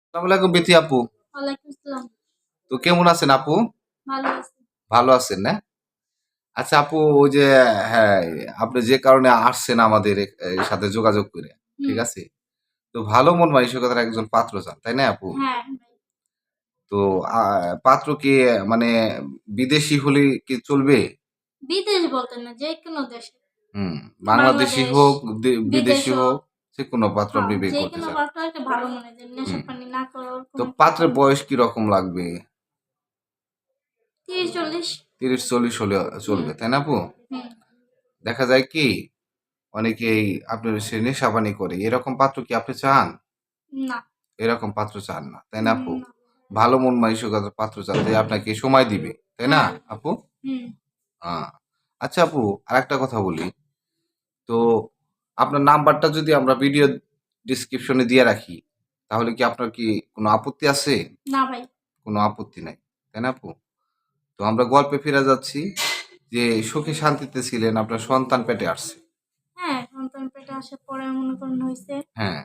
আসসালামু আলাইকুম বিথি আপু। ওয়ালাইকুম আসসালাম। তো কেমন আছেন আপু? ভালো আছি। ভালো আছেন না? আচ্ছা আপু, ওই যে হ্যাঁ, আপনি যে কারণে আসছেন আমাদের সাথে যোগাযোগ করে, ঠিক হুম। আছে? তো ভালো মন মানসিকতার একজন পাত্র চান, তাই না আপু? হ্যাঁ, তো পাত্র কি মানে বিদেশি হলে কি চলবে? বিদেশ বলতে না, যেকোনো দেশে। হুম, বাংলাদেশি বাংলাদেশ, হোক, বিদেশ বিদেশি হোক, হোক। যে কোনো পাত্র হ্যাঁ, আপনি বিয়ে করতে যেকোনো চান। পাত্র একটা ভালো মনে যে নেশা হুম। পানি না করে ওরকম তো একটা পাত্রের ভালো। বয়স কি রকম লাগবে? 30-40। 30-40 হলে হুম, চলবে, তাই না আপু? হুম। দেখা যায় কি অনেকেই আপনার সে নেশাপানি করে। এরকম পাত্র কি আপনি চান? না। এরকম পাত্র চান না। তাই না আপু? না। ভালো মন মানসিকতার পাত্র চান যে আপনাকে সময় দিবে। তাই না হ্যাঁ। আপু? হুম। আ আচ্ছা আপু, আরেকটা কথা বলি। তো আপনার নাম্বারটা যদি আমরা ভিডিও ডেসক্রিপশন এ দিয়ে রাখি, তাহলে কি আপনার কি কোনো আপত্তি আছে? না ভাই। কোনো আপত্তি নাই। তাই না আপু? তো আমরা গল্পে ফিরে যাচ্ছি যে সুখে শান্তিতে ছিলেন, আপনার সন্তান পেটে আসছে। হ্যাঁ, সন্তান পেটে আসার পরে মনে করেন হইছে। হ্যাঁ,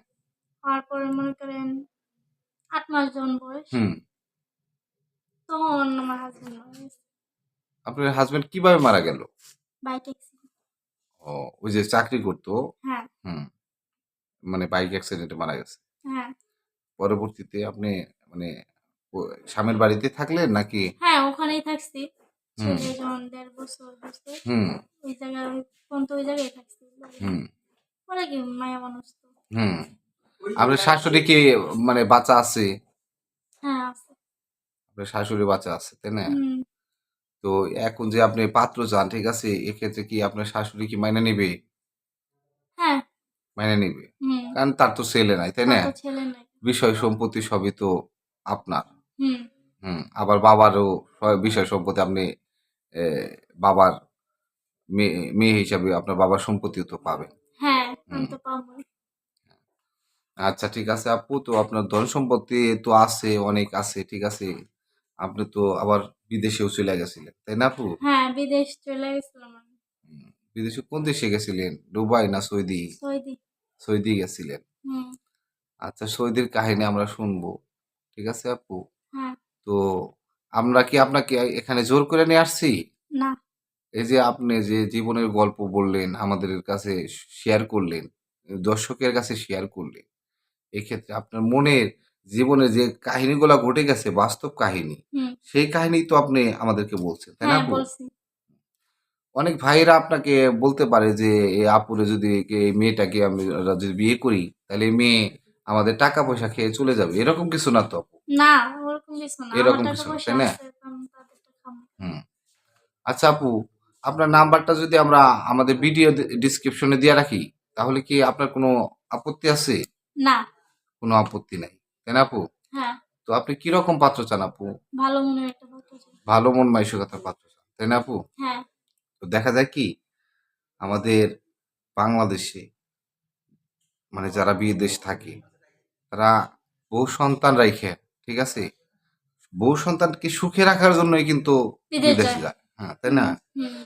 হওয়ার পরে মনে করেন 8 মাস যখন বয়স, হুম। তখন আমার হাসব্যান্ড মারা গেছে। আপনার হাসব্যান্ড কিভাবে মারা গেল? Bike accident. ও, ওই যে চাকরি করতো। হ্যাঁ, হুম, মানে বাইক অ্যাক্সিডেন্টে মারা গেছে। হ্যাঁ। পরবর্তীতে আপনি মানে ও স্বামীর বাড়িতে থাকলেন নাকি? হ্যাঁ, ওখানেই থাকছি। হুম, ছেলে যখন ১.৫ বছর হইছে, হুম, ওই জায়গায় পর্যন্ত ওই জায়গায় থাকছি। হুম, পরে কি মায়া মানুষ তো। হুম। আপনার শাশুড়ি কি মানে বাচ্চা আছে? হ্যাঁ, আছে। আপনার শাশুড়ি বাচ্চা আছে, তাই না? হুম। তো এখন যে আপনি পাত্র চান, ঠিক আছে? এক্ষেত্রে কি আপনার শাশুড়ি কি মাইনে নিবে? হ্যাঁ। মাইনে নিবে। হুম। কারণ তার তো ছেলে নাই, তাই তার না? তো ছেলে নাই। বিষয় সম্পত্তি সবই তো আপনার। হুম। হুম, আবার বাবারও বিষয় সম্পত্তি আপনি এ বাবার মেয়ে হিসাবে আপনার বাবার সম্পত্তিও তো পাবেন। হ্যাঁ, আমি হুম। তো পাবোই। আচ্ছা ঠিক আছে আপু, তো আপনার ধন সম্পত্তি তো আছে, অনেক আছে, ঠিক আছে। আপনি তো আবার বিদেশেও চলে গেছিলেন, তাই না আপু? হ্যাঁ, বিদেশ চলে গেছিলাম আমি। হুম, বিদেশে কোন দেশে গেছিলেন? দুবাই না সৌদি? সৌদি। সৌদি গেছিলেন। হুম। আচ্ছা, সৌদির কাহিনী আমরা শুনবো। ঠিক আছে আপু? হ্যাঁ। তো আমরা কি আপনাকে এখানে জোর করে নিয়ে আসছি? না। এই যে আপনি যে জীবনের গল্প বললেন, আমাদের কাছে শেয়ার করলেন, দর্শকের কাছে শেয়ার করলেন। এক্ষেত্রে আপনার মনের জীবনে যে কাহিনীগুলা ঘটে গেছে, বাস্তব কাহিনী, হুম। সেই কাহিনী তো আপনি আমাদেরকে বলছেন, তাই না হ্যাঁ, আপু? বলছি। অনেক ভাইয়েরা আপনাকে বলতে পারে যে, "এ আপুরে যদি এই মেয়েটাকে আমরা যদি বিয়ে করি, তাহলে এই মেয়ে আমাদের টাকা পয়সা খেয়ে চলে যাবে।" এরকম কিছু না তো আপু। না, ওরকম কিছু না। আমার এরকম টাকা কিছু না, পয়সা তাই না? আছে তো আমি তাদেরটা খাবো। হুম। আচ্ছা আপু, আপনার নাম্বারটা যদি আমরা আমাদের ভিডিও ডেসক্রিপশনে দিয়ে রাখি, তাহলে কি আপনার কোনো আপত্তি আছে? না। কোনো আপত্তি নাই। তাই না আপু? হ্যাঁ, তো আপনি কিরকম পাত্র চান আপু? ভালো মনের একটা পাত্র চাই। ভালো মন মানসিকতার পাত্র চান। তাই না আপু? হ্যাঁ। তো দেখা যায় কি আমাদের বাংলাদেশে মানে যারা বিদেশ থাকে, তারা বউ সন্তান রাইখে, ঠিক আছে? বউ সন্তানকে সুখে রাখার জন্যই কিন্তু বিদেশ বিদেশ যায়। যায়। হ্যাঁ, তাই হুম, না? হুম,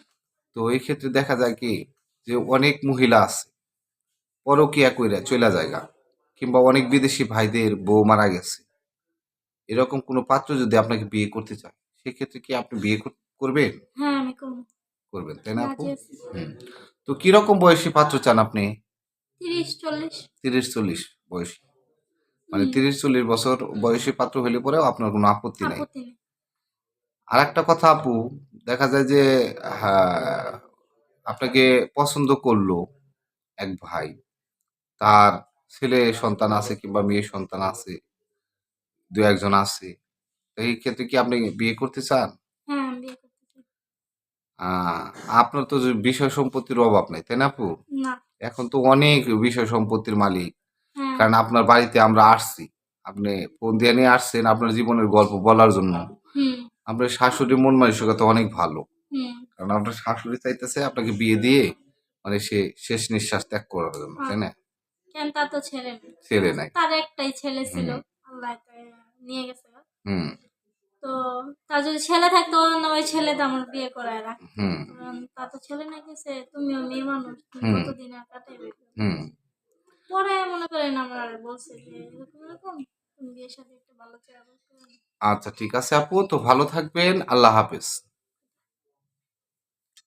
তো এই ক্ষেত্রে দেখা যায় কি যে অনেক মহিলা আছে পরকিয়া কইরা চইলা যায়গা। কিংবা অনেক বিদেশি ভাইদের বউ মারা গেছে। এরকম কোনো পাত্র যদি আপনাকে বিয়ে করতে চায়, সেক্ষেত্রে কি আপনি বিয়ে করবেন? হ্যাঁ, আমি করব। করবেন, তাই না আপু? রাজি আছি। হুম। তো কিরকম বয়সী পাত্র চান আপনি? 30-40। ৩০-৪০ বয়সী। মানে হুম। ৩০-৪০ বছর বয়সী পাত্র হইলে পরেও আপনার কোনো আপত্তি নাই। আপত্তি নেই। আরেকটা কথা আপু, দেখা যায় যে হ্যাঁ, আপনাকে পছন্দ করলো এক ভাই। তার ছেলে সন্তান আছে কিংবা মেয়ে সন্তান আছে, ২-১ জন আছে। তো এই ক্ষেত্রে কি আপনি বিয়ে করতে চান? হ্যাঁ, আমি বিয়ে করতে চাই। আ আপনার তো যে বিষয় সম্পত্তির অভাব নাই, তাই না আপু? না। এখন তো অনেক বিষয় সম্পত্তির মালিক। হ্যাঁ। কারণ আপনার বাড়িতে আমরা আসছি। আপনি ফোন দিয়ে নিয়ে আসছেন আপনার জীবনের গল্প বলার জন্য। হুম, আপনার শাশুড়ির মন মানসিকতা অনেক ভালো। হুম। কারণ আপনার শাশুড়ি চাইতেছে আপনাকে বিয়ে দিয়ে মানে সে শেষ নিঃশ্বাস ত্যাগ করার জন্য, তাই না? কেন তার তো ছেলে নেই। ছেলে নাই। তার একটাই ছেলে ছিল। হুম, আল্লাহ তো নিয়ে গেছে। হুম, তো তার যদি ছেলে থাকতো না ওই ছেলেটা আমার বিয়ে করায় রাখতো। হুম, কারণ তার তো ছেলে না গেছে, তুমিও মেয়ে মানুষ, তুমি হুম, কতদিন আর কাটাইবে। হুম, পরে মনে করেন আমার বলছে যে এরকম এরকম। বিয়ের সাথে একটা ভালো চেহারা করতে হবে। আচ্ছা ঠিক আছে আপু, তো ভালো থাকবেন। আল্লাহ হাফেজ।